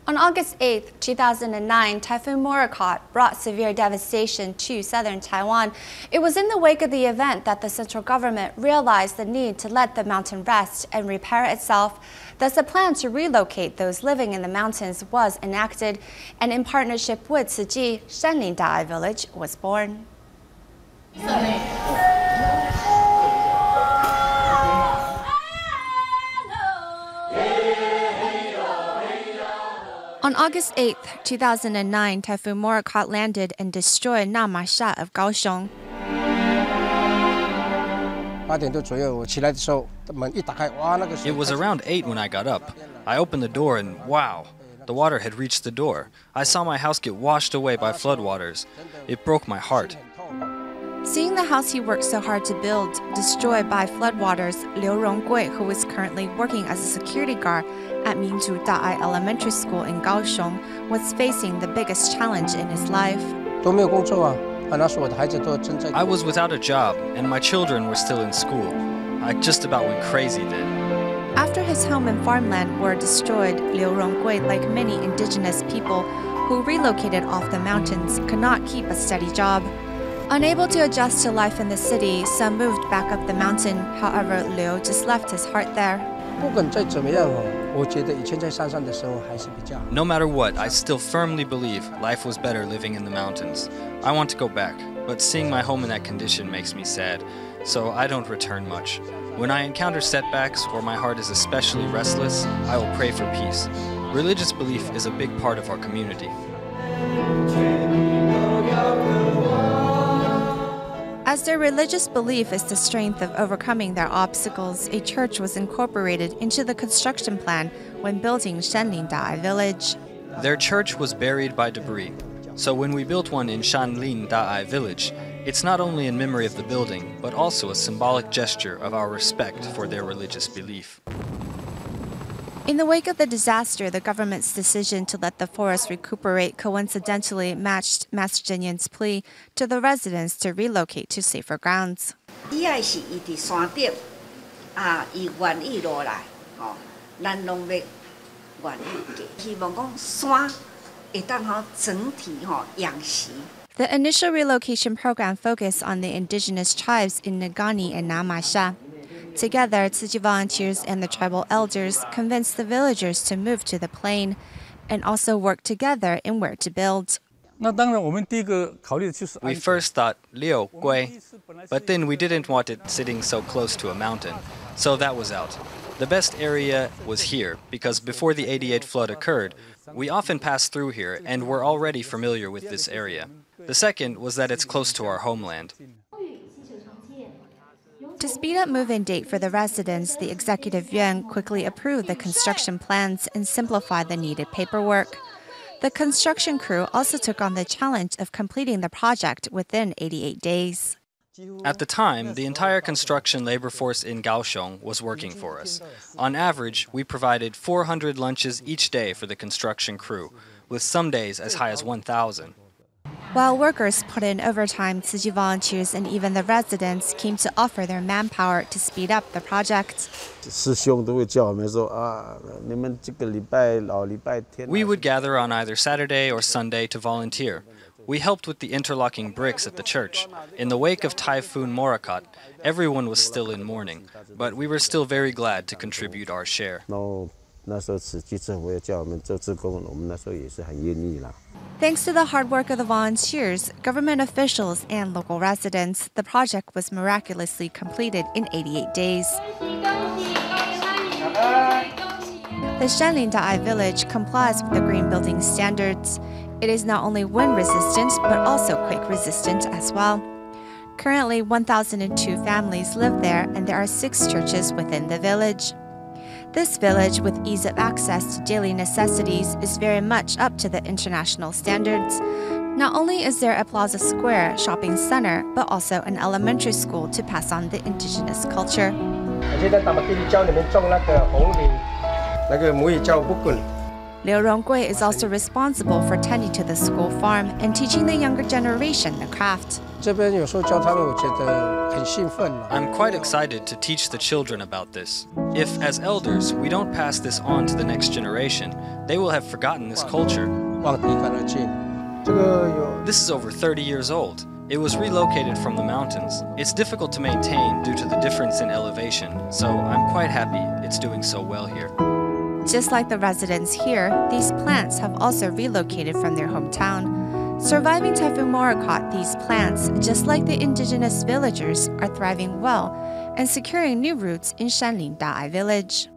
On August 8, 2009, Typhoon Morakot brought severe devastation to southern Taiwan. It was in the wake of the event that the central government realized the need to let the mountain rest and repair itself. Thus, a plan to relocate those living in the mountains was enacted, and in partnership with Tzu Chi, Shanlin Da Ai Village was born. On August 8, 2009, Typhoon Morakot landed and destroyed Namasha of Kaohsiung. It was around 8 when I got up. I opened the door and wow, the water had reached the door. I saw my house get washed away by floodwaters. It broke my heart. Seeing the house he worked so hard to build destroyed by floodwaters, Liu Ronggui, who is currently working as a security guard at Shanlin Da Ai Elementary School in Kaohsiung, was facing the biggest challenge in his life. I was without a job, and my children were still in school. I just about went crazy then. After his home and farmland were destroyed, Liu Ronggui, like many indigenous people who relocated off the mountains, could not keep a steady job. Unable to adjust to life in the city, some moved back up the mountain. However, Liu just left his heart there. No matter what, I still firmly believe life was better living in the mountains. I want to go back, but seeing my home in that condition makes me sad, so I don't return much. When I encounter setbacks or my heart is especially restless, I will pray for peace. Religious belief is a big part of our community. As their religious belief is the strength of overcoming their obstacles, a church was incorporated into the construction plan when building Shanlin Da Ai Village. Their church was buried by debris, so when we built one in Shanlin Da Ai Village, it's not only in memory of the building, but also a symbolic gesture of our respect for their religious belief. In the wake of the disaster, the government's decision to let the forest recuperate coincidentally matched Master Jenyan's plea to the residents to relocate to safer grounds. The initial relocation program focused on the indigenous tribes in Ngani and Namasha. Together, Tzu Chi volunteers and the tribal elders convinced the villagers to move to the plain and also work together in where to build. We first thought Liu Gui, but then we didn't want it sitting so close to a mountain, so that was out. The best area was here because before the '88 flood occurred, we often passed through here and were already familiar with this area. The second was that it's close to our homeland. To speed up move-in date for the residents, the executive yuan quickly approved the construction plans and simplified the needed paperwork. The construction crew also took on the challenge of completing the project within 88 days. At the time, the entire construction labor force in Kaohsiung was working for us. On average, we provided 400 lunches each day for the construction crew, with some days as high as 1,000. While workers put in overtime, Tzu Chi volunteers and even the residents came to offer their manpower to speed up the project. We would gather on either Saturday or Sunday to volunteer. We helped with the interlocking bricks at the church. In the wake of Typhoon Morakot, everyone was still in mourning, but we were still very glad to contribute our share. Thanks to the hard work of the volunteers, government officials, and local residents, the project was miraculously completed in 88 days. The Shanlin Da Ai Village complies with the green building standards. It is not only wind-resistant, but also quake-resistant as well. Currently, 1,002 families live there, and there are 6 churches within the village. This village, with ease of access to daily necessities, is very much up to the international standards. Not only is there a plaza square shopping center, but also an elementary school to pass on the indigenous culture. Liu Ronggui is also responsible for tending to the school farm and teaching the younger generation the craft. I'm quite excited to teach the children about this. If, as elders, we don't pass this on to the next generation, they will have forgotten this culture. This is over 30 years old. It was relocated from the mountains. It's difficult to maintain due to the difference in elevation, so I'm quite happy it's doing so well here. Just like the residents here, these plants have also relocated from their hometown. Surviving Typhoon Morakot, these plants, just like the indigenous villagers, are thriving well and securing new roots in Shanlin Da Ai Village.